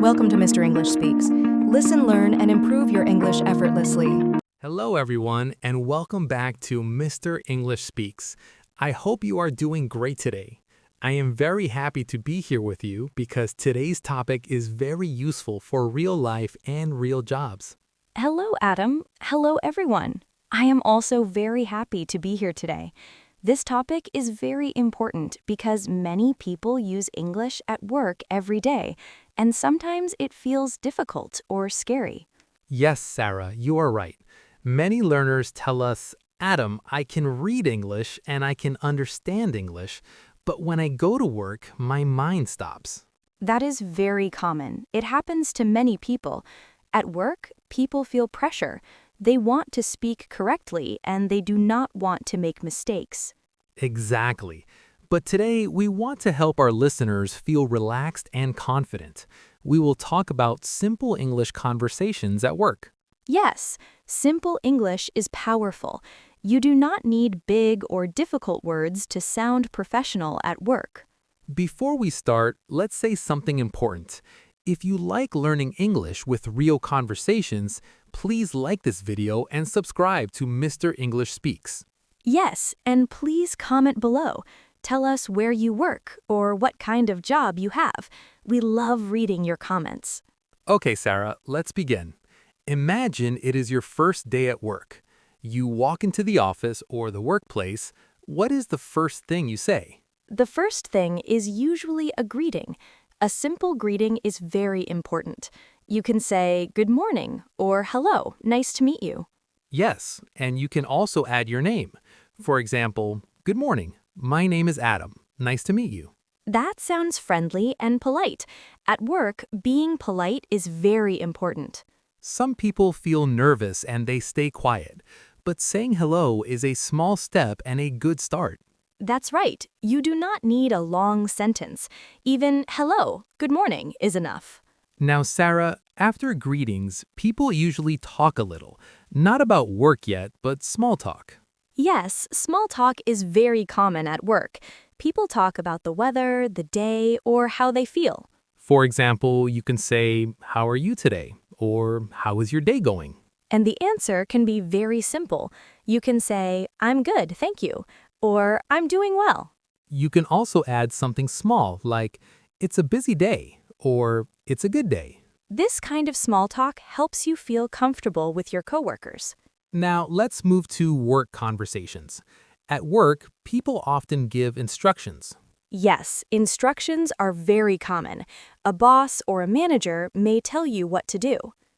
Welcome to Mr. English Speaks. Listen, learn, and improve your English effortlessly. Hello, everyone, and welcome back to Mr. English Speaks. I hope you are doing great today. I am very happy to be here with you because today's topic is very useful for real life and real jobs. Hello, Adam. Hello, everyone. I am also very happy to be here today. This topic is very important because many people use English at work every day, and sometimes it feels difficult or scary. Yes, Sarah, you are right. Many learners tell us, Adam, I can read English and I can understand English, but when I go to work, my mind stops. That is very common. It happens to many people. At work, people feel pressure. They want to speak correctly and they do not want to make mistakes. Exactly. But today, we want to help our listeners feel relaxed and confident. We will talk about simple English conversations at work. Yes, simple English is powerful. You do not need big or difficult words to sound professional at work. Before we start, let's say something important. If you like learning English with real conversations, please like this video and subscribe to Mr. English Speaks. Yes, and please comment below. Tell us where you work or what kind of job you have. We love reading your comments. Okay, Sarah, let's begin. Imagine it is your first day at work. You walk into the office or the workplace. What is the first thing you say? The first thing is usually a greeting. A simple greeting is very important. You can say good morning or hello, nice to meet you. Yes, and you can also add your name. For example, good morning. My name is Adam. Nice to meet you. That sounds friendly and polite. At work, being polite is very important. Some people feel nervous and they stay quiet, but saying hello is a small step and a good start. That's right. You do not need a long sentence. Even hello, good morning is enough. Now, Sarah, after greetings, people usually talk a little. Not about work yet, but small talk. Yes, small talk is very common at work. People talk about the weather, the day, or how they feel. For example, you can say, how are you today? Or how is your day going? And the answer can be very simple. You can say, I'm good, thank you, or I'm doing well. You can also add something small like, it's a busy day, or it's a good day. This kind of small talk helps you feel comfortable with your coworkers. Now, let's move to work conversations. At work, people often give instructions. Yes, instructions are very common. A boss or a manager may tell you what to do.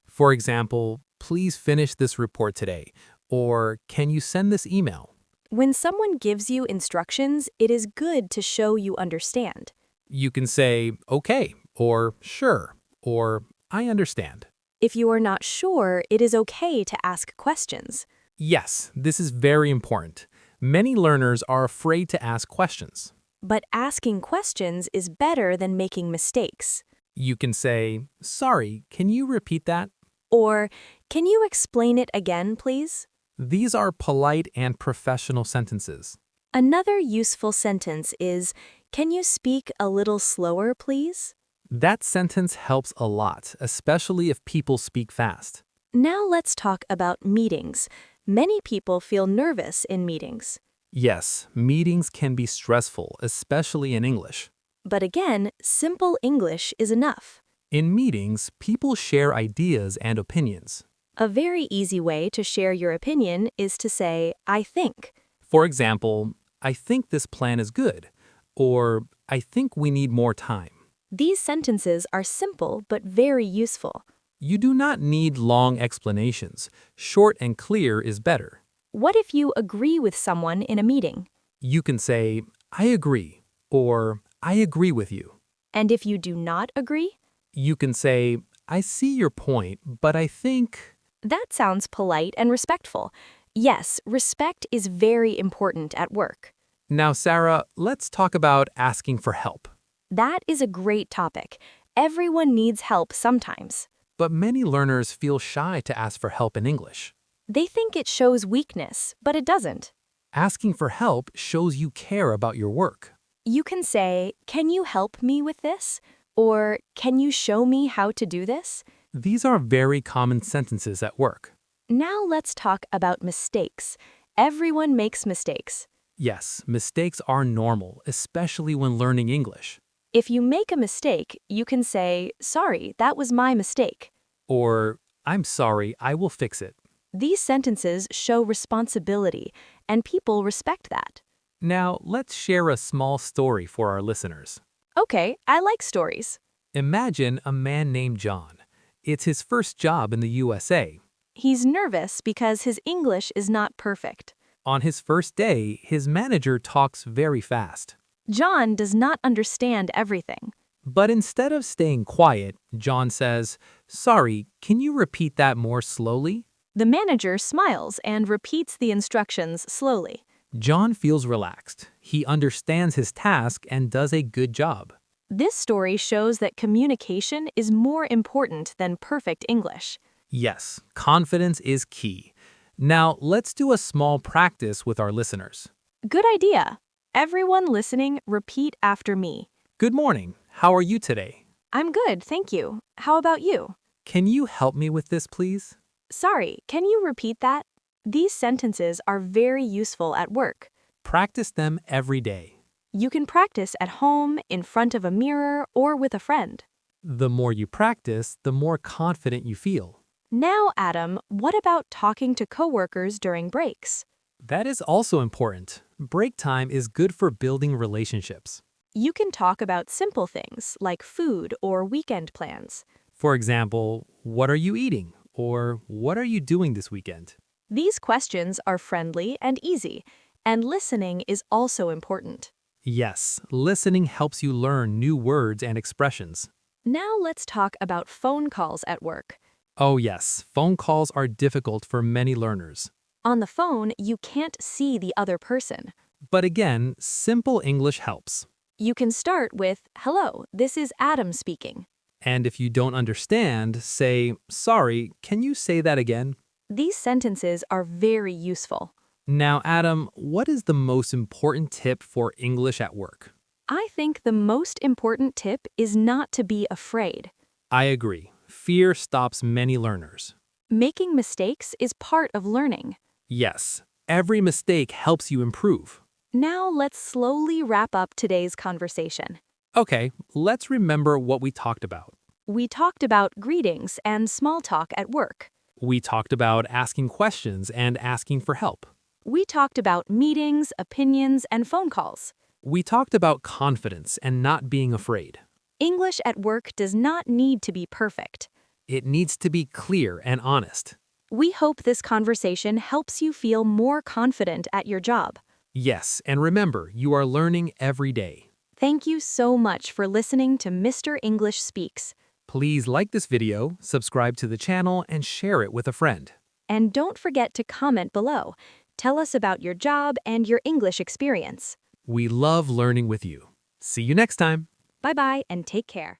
For example, please finish this report today, or can you send this email? When someone gives you instructions, it is good to show you understand. You can say, okay, or sure, or I understand. If you are not sure, it is okay to ask questions. Yes, this is very important. Many learners are afraid to ask questions. But asking questions is better than making mistakes. You can say, sorry, can you repeat that? Or, can you explain it again, please? These are polite and professional sentences. Another useful sentence is, can you speak a little slower, please? That sentence helps a lot, especially if people speak fast. Now let's talk about meetings. Many people feel nervous in meetings. Yes, meetings can be stressful, especially in English. But again, simple English is enough. In meetings, people share ideas and opinions. A very easy way to share your opinion is to say, I think. For example, I think this plan is good, or I think we need more time. These sentences are simple but very useful. You do not need long explanations. Short and clear is better. What if you agree with someone in a meeting? You can say, I agree, or I agree with you. And if you do not agree? You can say, I see your point, but I think... That sounds polite and respectful. Yes, respect is very important at work. Now, Sarah, let's talk about asking for help. That is a great topic. Everyone needs help sometimes. But many learners feel shy to ask for help in English. They think it shows weakness, but it doesn't. Asking for help shows you care about your work. You can say, can you help me with this? Or, can you show me how to do this? These are very common sentences at work. Now let's talk about mistakes. Everyone makes mistakes. Yes, mistakes are normal, especially when learning English. If you make a mistake, you can say, "Sorry, that was my mistake." Or, I'm sorry, I will fix it. These sentences show responsibility, and people respect that. Now, let's share a small story for our listeners. Okay, I like stories. Imagine a man named John. It's his first job in the USA. He's nervous because his English is not perfect. On his first day, his manager talks very fast. John does not understand everything. But instead of staying quiet, John says, "Sorry, can you repeat that more slowly?" The manager smiles and repeats the instructions slowly. John feels relaxed. He understands his task and does a good job. This story shows that communication is more important than perfect English. Yes, confidence is key. Now, let's do a small practice with our listeners. Good idea. Everyone listening, repeat after me. Good morning. How are you today? I'm good, thank you. How about you? Can you help me with this, please? Sorry, can you repeat that? These sentences are very useful at work. Practice them every day. You can practice at home, in front of a mirror, or with a friend. The more you practice, the more confident you feel. Now, Adam, what about talking to coworkers during breaks? That is also important. Break time is good for building relationships. You can talk about simple things like food or weekend plans. For example, what are you eating? Or what are you doing this weekend? These questions are friendly and easy, and listening is also important. Yes, listening helps you learn new words and expressions. Now let's talk about phone calls at work. Oh yes, phone calls are difficult for many learners. On the phone, you can't see the other person. But again, simple English helps. You can start with, "Hello, this is Adam speaking." And if you don't understand, say, "Sorry, can you say that again?" These sentences are very useful. Now, Adam, what is the most important tip for English at work? I think the most important tip is not to be afraid. I agree. Fear stops many learners. Making mistakes is part of learning. Yes, every mistake helps you improve. Now let's slowly wrap up today's conversation. Okay, let's remember what we talked about. We talked about greetings and small talk at work. We talked about asking questions and asking for help. We talked about meetings, opinions, and phone calls. We talked about confidence and not being afraid. English at work does not need to be perfect. It needs to be clear and honest. We hope this conversation helps you feel more confident at your job. Yes, and remember, you are learning every day. Thank you so much for listening to Mr. English Speaks. Please like this video, subscribe to the channel, and share it with a friend. And don't forget to comment below. Tell us about your job and your English experience. We love learning with you. See you next time. Bye-bye and take care.